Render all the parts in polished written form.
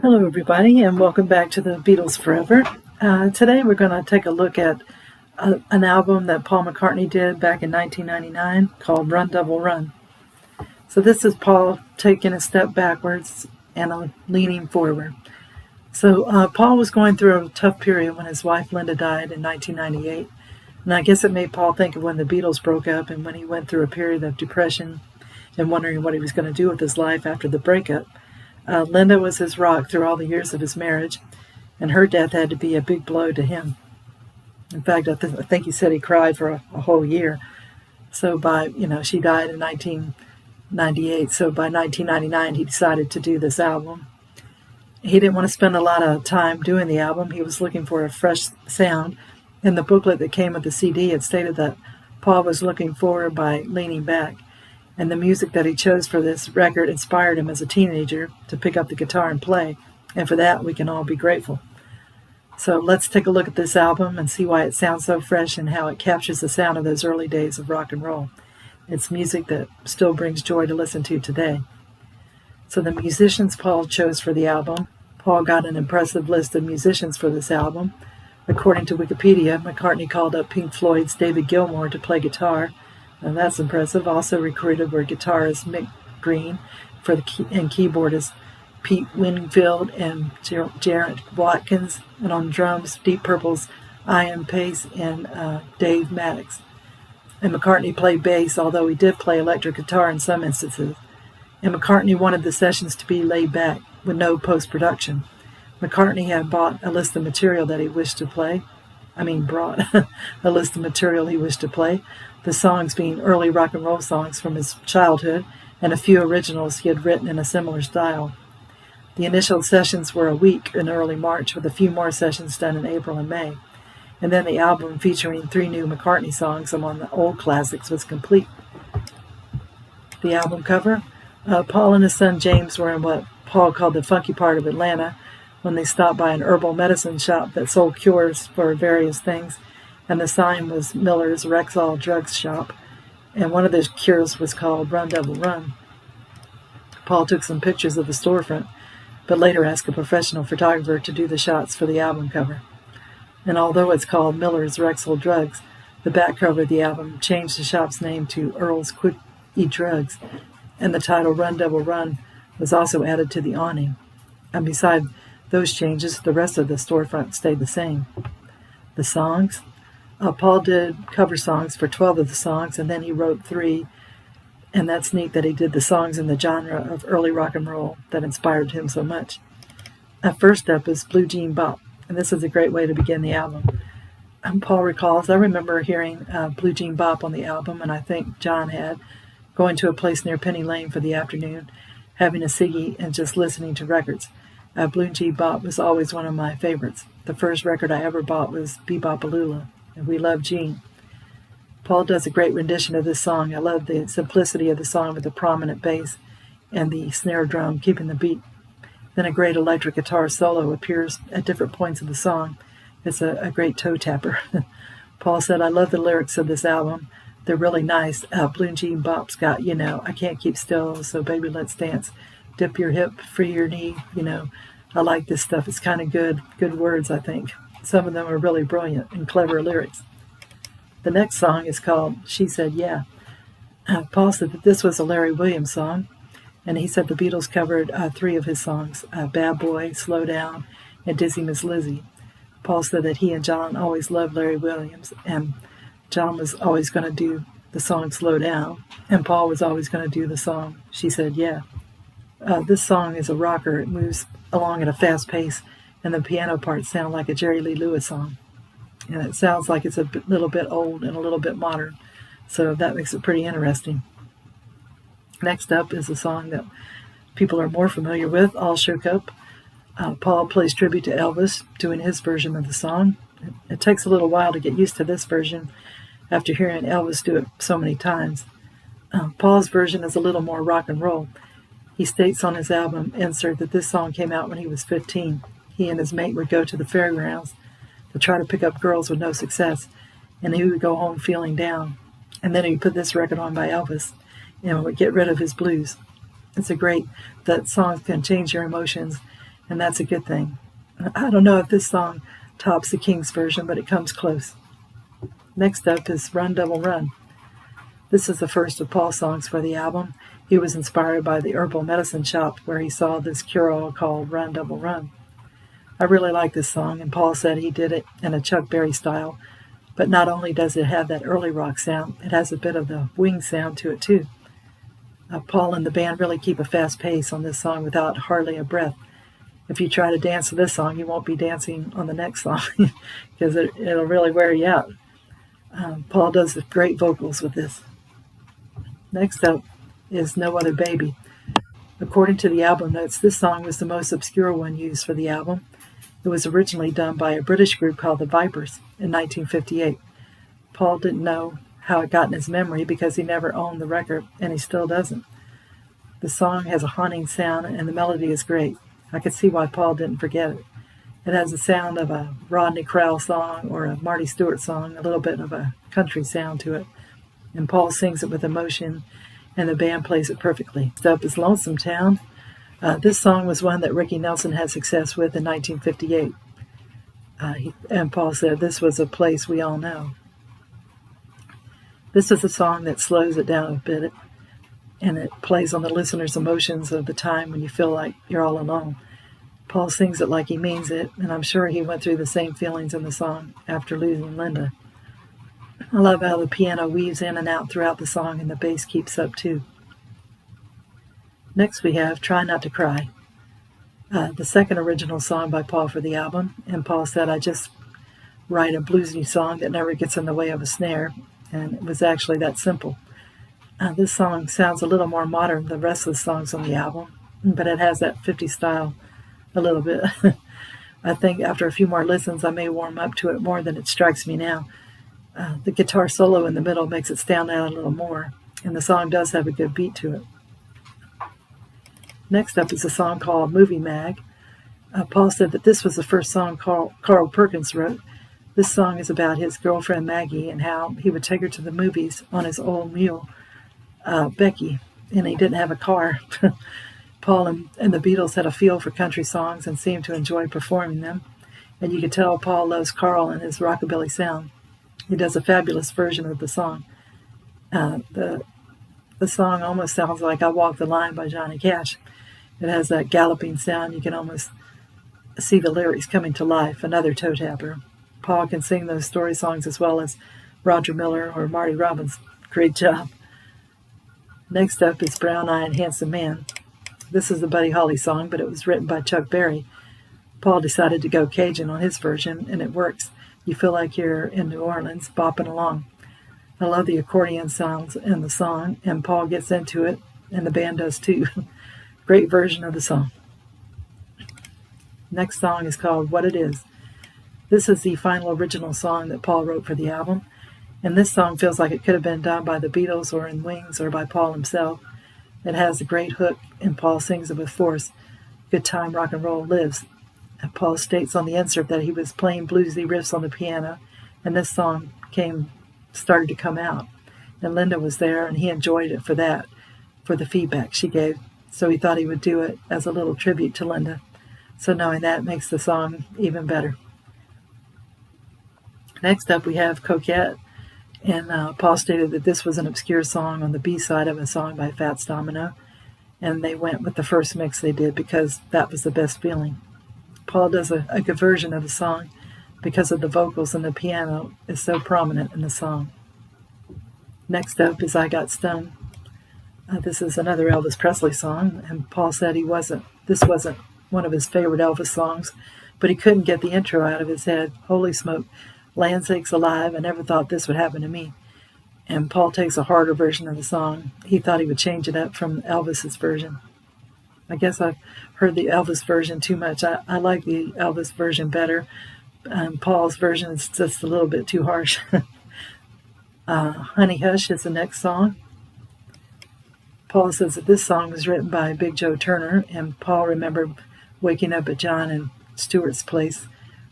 Hello, everybody, and welcome back to the Beatles Forever. Today we're going to take a look at an album that Paul McCartney did back in 1999 called Run, Devil, Run. So this is Paul taking a step backwards and leaning forward. So Paul was going through a tough period when his wife Linda died in 1998. And I guess it made Paul think of when the Beatles broke up and when he went through a period of depression and wondering what he was going to do with his life after the breakup. Linda was his rock through all the years of his marriage, and her death had to be a big blow to him. In fact, I think he said he cried for a whole year. So she died in 1998. So by 1999, he decided to do this album. He didn't want to spend a lot of time doing the album. He was looking for a fresh sound. In the booklet that came with the CD, it stated that Paul was looking forward by leaning back. And the music that he chose for this record inspired him as a teenager to pick up the guitar and play. And for that, we can all be grateful. So let's take a look at this album and see why it sounds so fresh and how it captures the sound of those early days of rock and roll. It's music that still brings joy to listen to today. So the musicians Paul chose for the album. Paul got an impressive list of musicians for this album. According to Wikipedia, McCartney called up Pink Floyd's David Gilmour to play guitar. And that's impressive. Also recruited were guitarist Mick Green and keyboardist Pete Wingfield and Jarrett Watkins, and on drums Deep Purple's Ian Pace and Dave Maddox. And McCartney played bass, although he did play electric guitar in some instances. And McCartney wanted the sessions to be laid back with no post-production. McCartney had bought a list of material that he wished to play. Brought a list of material he wished to play, the songs being early rock and roll songs from his childhood and a few originals he had written in a similar style. The initial sessions were a week in early March, with a few more sessions done in April and May. And then the album, featuring 3 new McCartney songs among the old classics, was complete. The album cover, Paul and his son James were in what Paul called the funky part of Atlanta, when they stopped by an herbal medicine shop that sold cures for various things, and the sign was Miller's Rexall Drugs Shop, and one of those cures was called Run, Devil, Run. Paul took some pictures of the storefront, but later asked a professional photographer to do the shots for the album cover. And although it's called Miller's Rexall Drugs, the back cover of the album changed the shop's name to Earl's Quick-E Drugs, and the title Run, Devil, Run was also added to the awning. And beside those changes, the rest of the storefront stayed the same. The songs, Paul did cover songs for 12 of the songs, and then he wrote 3, and that's neat that he did the songs in the genre of early rock and roll that inspired him so much. First up is Blue Jean Bop, and this is a great way to begin the album. Paul recalls, I remember hearing Blue Jean Bop on the album, and I think John had, going to a place near Penny Lane for the afternoon, having a ciggy and just listening to records. Blue Jean Bop was always one of my favorites. The first record I ever bought was Bebopalula, and We Love Jean. Paul does a great rendition of this song. I love the simplicity of the song with the prominent bass and the snare drum keeping the beat. Then a great electric guitar solo appears at different points of the song. It's a great toe tapper. Paul said, I love the lyrics of this album. They're really nice. Blue Jean Bop's got, I can't keep still, so baby let's dance. Dip your hip, free your knee, I like this stuff. It's kind of good words, I think. Some of them are really brilliant and clever lyrics. The next song is called She Said Yeah. Paul said that this was a Larry Williams song, and he said the Beatles covered 3 of his songs, Bad Boy, Slow Down, and Dizzy Miss Lizzie. Paul said that he and John always loved Larry Williams, and John was always going to do the song Slow Down, and Paul was always going to do the song She Said Yeah. This song is a rocker. It moves along at a fast pace, and the piano parts sound like a Jerry Lee Lewis song. And it sounds like it's a little bit old and a little bit modern, so that makes it pretty interesting. Next up is a song that people are more familiar with, All Shook Up. Paul plays tribute to Elvis, doing his version of the song. It takes a little while to get used to this version after hearing Elvis do it so many times. Paul's version is a little more rock and roll. He states on his album insert that this song came out when he was 15. He and his mate would go to the fairgrounds to try to pick up girls with no success, and he would go home feeling down. And then he'd put this record on by Elvis and would get rid of his blues. It's that songs can change your emotions and that's a good thing. I don't know if this song tops the King's version, but it comes close. Next up is Run Devil Run. This is the first of Paul's songs for the album. He was inspired by the herbal medicine shop where he saw this cure-all called Run Devil Run. I really like this song, and Paul said he did it in a Chuck Berry style, but not only does it have that early rock sound, it has a bit of the wing sound to it too. Paul and the band really keep a fast pace on this song without hardly a breath. If you try to dance to this song, you won't be dancing on the next song because it'll really wear you out. Paul does great vocals with this. Next up is No Other Baby. According to the album notes, this song was the most obscure one used for the album. It was originally done by a British group called the Vipers in 1958. Paul didn't know how it got in his memory because he never owned the record, and he still doesn't. The song has a haunting sound, and the melody is great. I could see why Paul didn't forget it. It has the sound of a Rodney Crowell song or a Marty Stewart song, a little bit of a country sound to it. And Paul sings it with emotion, and the band plays it perfectly. Next up is Lonesome Town. This song was one that Ricky Nelson had success with in 1958. And Paul said, "This was a place we all know." This is a song that slows it down a bit, and it plays on the listener's emotions of the time when you feel like you're all alone. Paul sings it like he means it, and I'm sure he went through the same feelings in the song after losing Linda. I love how the piano weaves in and out throughout the song, and the bass keeps up too. Next we have Try Not to Cry, the second original song by Paul for the album, and Paul said, "I just write a bluesy song that never gets in the way of a snare," and it was actually that simple. This song sounds a little more modern than the rest of the songs on the album, but it has that 50s style a little bit. I think after a few more listens, I may warm up to it more than it strikes me now. The guitar solo in the middle makes it stand out a little more, and the song does have a good beat to it. Next up is a song called Movie Mag. Paul said that this was the first song Carl Perkins wrote. This song is about his girlfriend Maggie and how he would take her to the movies on his old mule, Becky, and he didn't have a car. Paul and the Beatles had a feel for country songs and seemed to enjoy performing them, and you could tell Paul loves Carl and his rockabilly sound. He does a fabulous version of the song. The song almost sounds like I Walk the Line by Johnny Cash. It has that galloping sound. You can almost see the lyrics coming to life, another toe tapper. Paul can sing those story songs as well as Roger Miller or Marty Robbins. Great job. Next up is Brown Eyed Handsome Man. This is the Buddy Holly song, but it was written by Chuck Berry. Paul decided to go Cajun on his version, and it works. You feel like you're in New Orleans, bopping along. I love the accordion sounds in the song, and Paul gets into it, and the band does too. Great version of the song. Next song is called What It Is. This is the final original song that Paul wrote for the album, and this song feels like it could have been done by the Beatles or in Wings or by Paul himself. It has a great hook, and Paul sings it with force. Good time rock and roll lives. And Paul states on the insert that he was playing bluesy riffs on the piano, and this song started to come out. And Linda was there, and he enjoyed it for the feedback she gave. So he thought he would do it as a little tribute to Linda. So knowing that makes the song even better. Next up we have Coquette, and Paul stated that this was an obscure song on the B-side of a song by Fats Domino, and they went with the first mix they did because that was the best feeling. Paul does a good version of the song because of the vocals, and the piano is so prominent in the song. Next up is I Got Stung. This is another Elvis Presley song, and Paul said this wasn't one of his favorite Elvis songs, but he couldn't get the intro out of his head. Holy smoke, land sakes alive, I never thought this would happen to me. And Paul takes a harder version of the song. He thought he would change it up from Elvis's version. I guess I've heard the Elvis version too much. I like the Elvis version better. Paul's version is just a little bit too harsh. Honey Hush is the next song. Paul says that this song was written by Big Joe Turner, and Paul remembered waking up at John and Stewart's place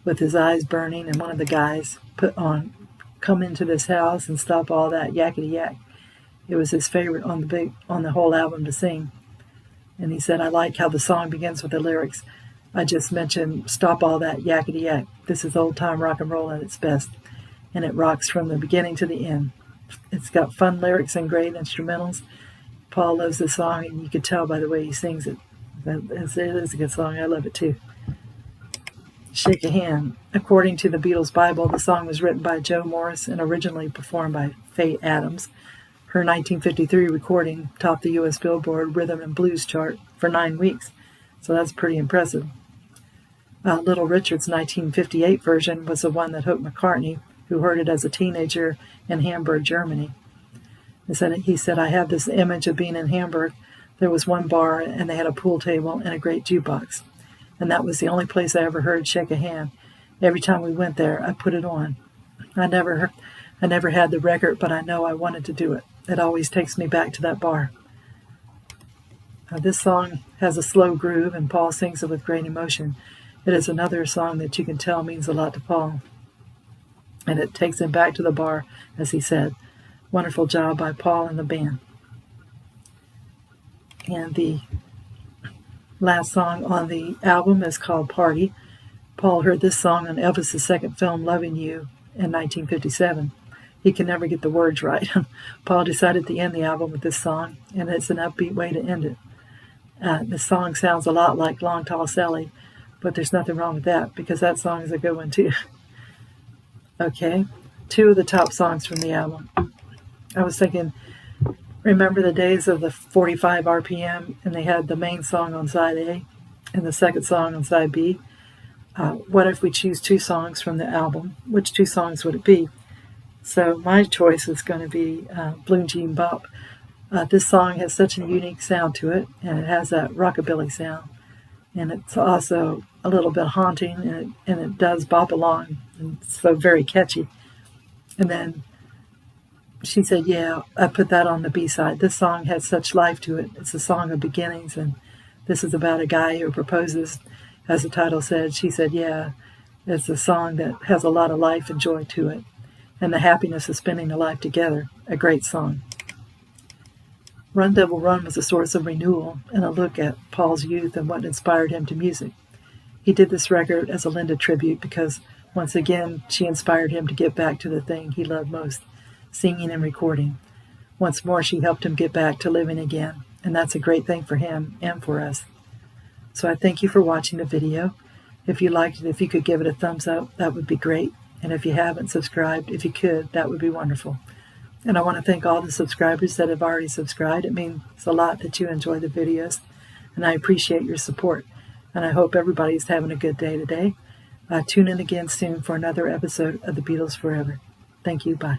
with his eyes burning, and one of the guys put on, "Come into this house and stop all that yakety yak." It was his favorite on the whole album to sing. And he said, "I like how the song begins with the lyrics, I just mentioned Stop All That Yakety Yak. This is old-time rock and roll at its best, and it rocks from the beginning to the end. It's got fun lyrics and great instrumentals. Paul loves this song, and you can tell by the way he sings it. It is a good song. I love it too. Shake a Hand. According to the Beatles Bible, the song was written by Joe Morris and originally performed by Faye Adams. Her 1953 recording topped the U.S. Billboard Rhythm and Blues chart for 9 weeks, so that's pretty impressive. Little Richard's 1958 version was the one that hooked McCartney, who heard it as a teenager in Hamburg, Germany. He said, I have this image of being in Hamburg. There was one bar, and they had a pool table and a great jukebox. And that was the only place I ever heard Shake a Hand. Every time we went there, I put it on. I never had the record, but I know I wanted to do it. It always takes me back to that bar. This song has a slow groove, and Paul sings it with great emotion. It is another song that you can tell means a lot to Paul. And it takes him back to the bar, as he said. Wonderful job by Paul and the band. And the last song on the album is called Party. Paul heard this song on Elvis's second film, Loving You, in 1957. He can never get the words right. Paul decided to end the album with this song, and it's an upbeat way to end it. The song sounds a lot like Long Tall Sally, but there's nothing wrong with that, because that song is a good one too. Okay, 2 of the top songs from the album. I was thinking, remember the days of the 45 RPM, and they had the main song on side A and the second song on side B? What if we choose 2 songs from the album? Which 2 songs would it be? So my choice is going to be Blue Jean Bop. This song has such a unique sound to it, and it has that rockabilly sound. And it's also a little bit haunting, and it does bop along, and it's so very catchy. And then she said, yeah, I put that on the B-side. This song has such life to it. It's a song of beginnings, and this is about a guy who proposes. As the title said, she said, yeah, it's a song that has a lot of life and joy to it, and the happiness of spending a life together. A great song. Run Devil Run was a source of renewal and a look at Paul's youth and what inspired him to music. He did this record as a Linda tribute because, once again, she inspired him to get back to the thing he loved most, singing and recording. Once more, she helped him get back to living again, and that's a great thing for him and for us. So I thank you for watching the video. If you liked it, if you could give it a thumbs up, that would be great. And if you haven't subscribed, if you could, that would be wonderful. And I want to thank all the subscribers that have already subscribed. It means a lot that you enjoy the videos, and I appreciate your support. And I hope everybody's having a good day today. Tune in again soon for another episode of the Beatles Forever. Thank you. Bye.